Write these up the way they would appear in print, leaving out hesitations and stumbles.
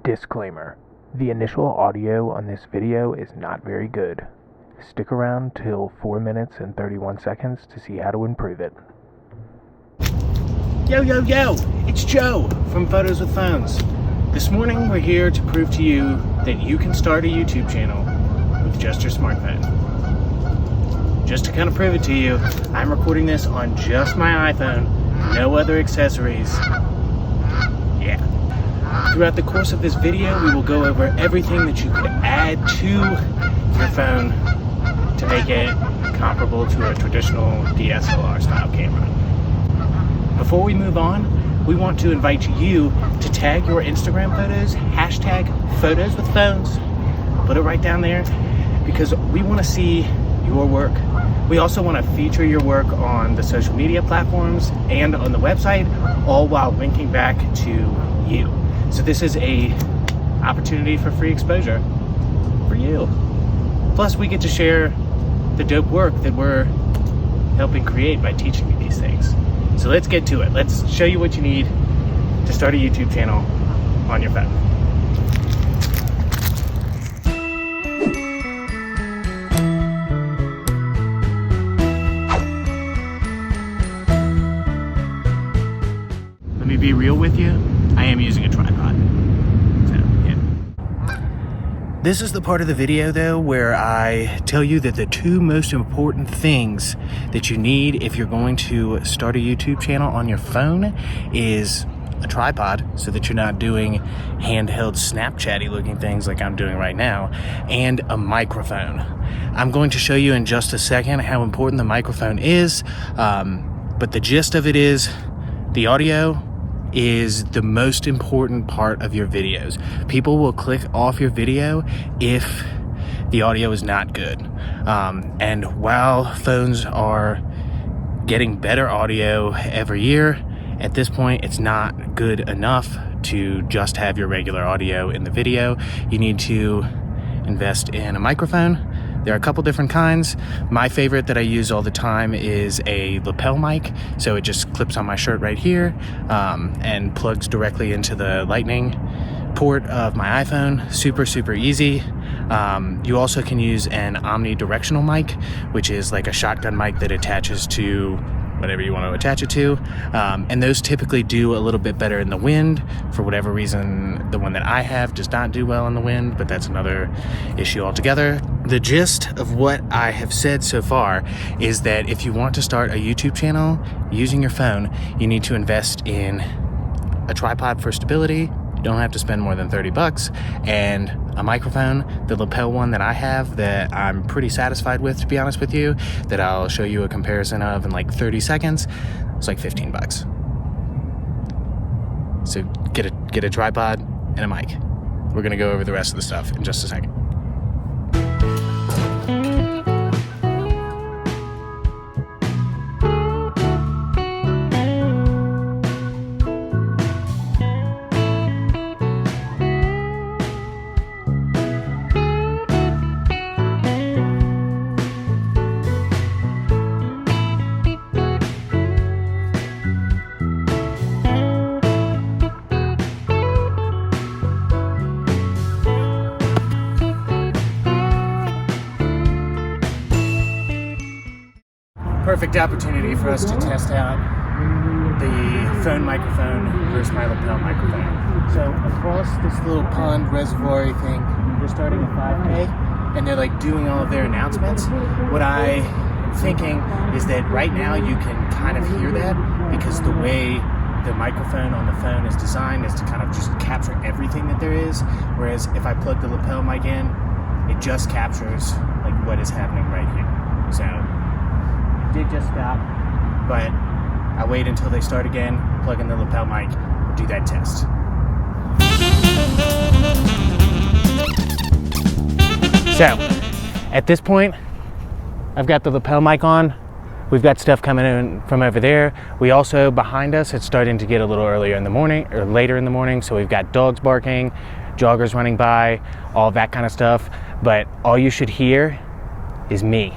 Disclaimer: the initial audio on this video is not very good. Stick around till 4 minutes and 31 seconds to see how to improve it. Yo, it's Joe from Photos with Phones. This morning we're here to prove to you that you can start a YouTube channel with just your smartphone. Just to kind of prove it to you, I'm recording this on just my iPhone, no other accessories. Yeah. Throughout the course of this video, we will go over everything that you could add to your phone to make it comparable to a traditional DSLR style camera. Before we move on, we want to invite you to tag your Instagram photos, hashtag photos with phones. Put it right down there because we want to see your work. We also want to feature your work on the social media platforms and on the website, all while linking back to you. So this is a opportunity for free exposure for you. Plus we get to share the dope work that we're helping create by teaching you these things. So let's get to it. Let's show you what you need to start a YouTube channel on your phone. Let me be real with you. I am using a tripod. So, yeah. This is the part of the video though where I tell you that the two most important things that you need if you're going to start a YouTube channel on your phone is a tripod, so that you're not doing handheld Snapchatty looking things like I'm doing right now, and a microphone. I'm going to show you in just a second how important the microphone is, but the gist of it is the audio is the most important part of your videos. People will click off your video if the audio is not good. And while phones are getting better audio every year, at this point it's not good enough to just have your regular audio in the video. You need to invest in a microphone. There are a couple different kinds. My favorite that I use all the time is a lapel mic. So it just clips on my shirt right here and plugs directly into the lightning port of my iPhone. Super easy. You also can use an omnidirectional mic, which is like a shotgun mic that attaches to whatever you want to attach it to. And those typically do a little bit better in the wind. For whatever reason, the one that I have does not do well in the wind, but that's another issue altogether. The gist of what I have said so far is that if you want to start a YouTube channel using your phone, you need to invest in a tripod for stability. You don't have to spend more than $30, and a microphone, the lapel one that I have that I'm pretty satisfied with, to be honest with you, that I'll show you a comparison of in like 30 seconds. It's like $15. So get a tripod and a mic. We're gonna go over the rest of the stuff in just a second. Perfect opportunity for us to test out the phone microphone versus my lapel microphone. So across this little pond reservoir thing, they're starting a 5K and they're like doing all of their announcements. What I'm thinking is that right now you can kind of hear that because the way the microphone on the phone is designed is to kind of just capture everything that there is. Whereas if I plug the lapel mic in, it just captures like what is happening right here. So did just stop, but I wait until they start again, plug in the lapel mic, do that test. So, at this point, I've got the lapel mic on. We've got stuff coming in from over there. We also, behind us, it's starting to get a little earlier in the morning, or later in the morning, so we've got dogs barking, joggers running by, all that kind of stuff. But all you should hear is me.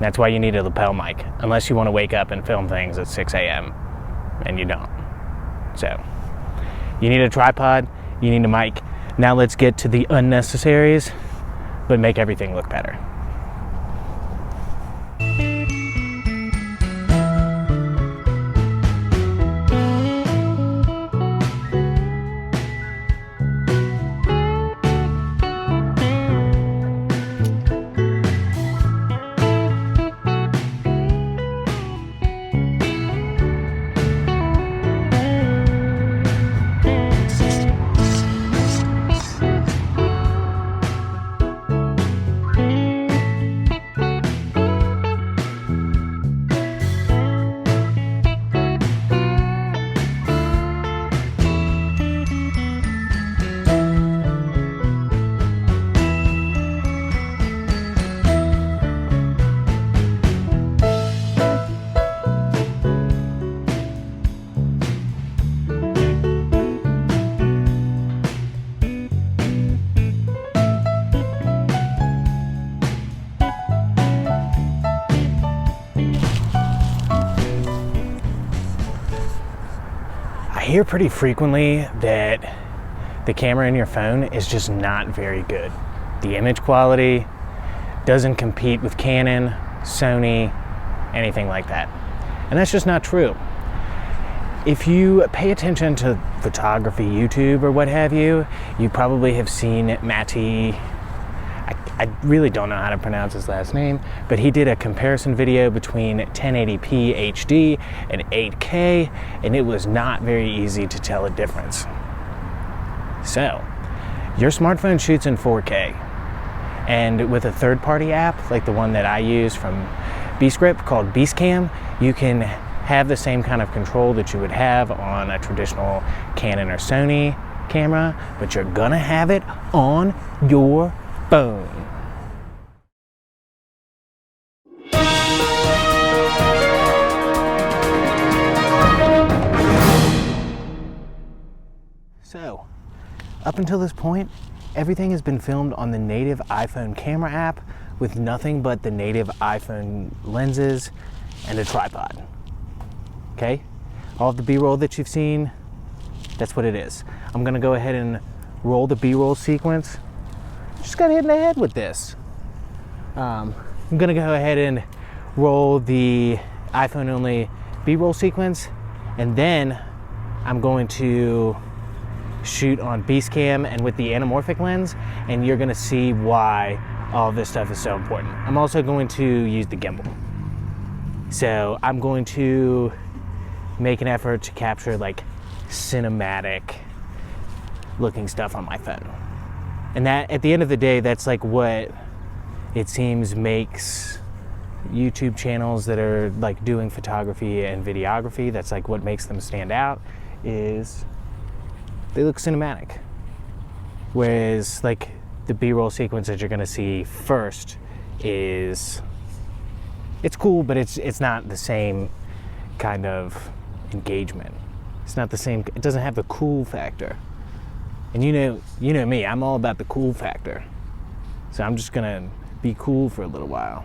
That's why you need a lapel mic, unless you want to wake up and film things at 6 a.m. and you don't. So You need a tripod, you need a mic. Now let's get to the unnecessaries, but make everything look better. I hear pretty frequently that the camera in your phone is just not very good. The image quality doesn't compete with Canon, Sony, anything like that. And that's just not true. If you pay attention to photography, YouTube, or what have you, you probably have seen Matty, I really don't know how to pronounce his last name, but he did a comparison video between 1080p HD and 8K, and it was not very easy to tell a difference. So, your smartphone shoots in 4K, and with a third-party app, like the one that I use from Bscript called Beastcam, you can have the same kind of control that you would have on a traditional Canon or Sony camera, but you're gonna have it on your phone. So, up until this point, everything has been filmed on the native iPhone camera app with nothing but the native iPhone lenses and a tripod. Okay? All of the B-roll that you've seen, that's what it is. I'm gonna go ahead and roll the B-roll sequence. Just got hit in the head with this. I'm gonna go ahead and roll the iPhone only B-roll sequence, and then I'm going to shoot on Beastcam and with the anamorphic lens, and you're gonna see why all this stuff is so important. I'm also going to use the gimbal. So I'm going to make an effort to capture like cinematic looking stuff on my phone. And that, at the end of the day, that's like what it seems makes YouTube channels that are like doing photography and videography, that's like what makes them stand out, is they look cinematic. Whereas like the B-roll sequence that you're gonna see first is, it's cool, but it's not the same kind of engagement. It's not the same, it doesn't have the cool factor. And you know me, I'm all about the cool factor. So I'm just gonna be cool for a little while.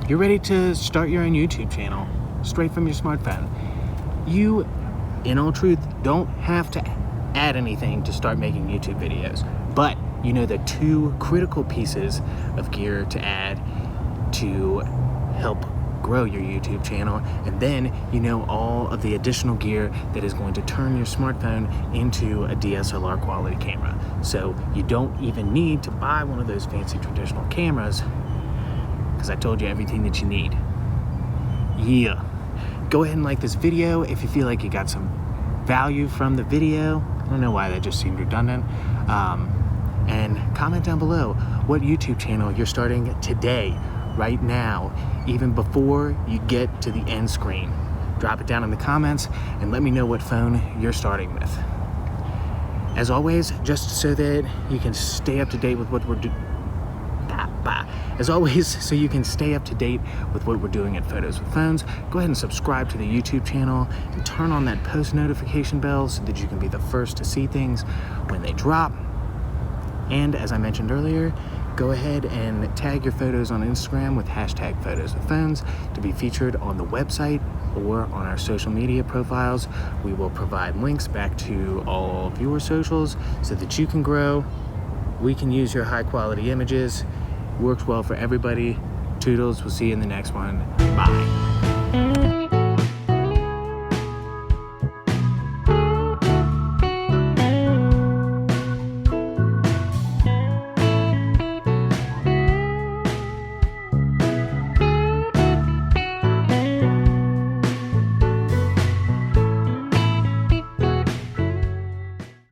you're ready to start your own YouTube channel straight from your smartphone. You, in all truth, don't have to add anything to start making YouTube videos, but you know the two critical pieces of gear to add to help grow your YouTube channel, and then you know all of the additional gear that is going to turn your smartphone into a DSLR quality camera. So you don't even need to buy one of those fancy traditional cameras, because I told you everything that you need. Yeah. Go ahead and like this video if you feel like you got some value from the video. I don't know why that just seemed redundant. And comment down below what YouTube channel you're starting today, right now, even before you get to the end screen. Drop it down in the comments and let me know what phone you're starting with. As always, just so that you can stay up to date with what we're doing. As always, so you can stay up to date with what we're doing at Photos with Phones, go ahead and subscribe to the YouTube channel and turn on that post notification bell so that you can be the first to see things when they drop. And as I mentioned earlier, go ahead and tag your photos on Instagram with hashtag Photos with Phones to be featured on the website or on our social media profiles. We will provide links back to all of your socials so that you can grow. We can use your high quality images. Works well for everybody. Toodles. We'll see you in the next one. Bye.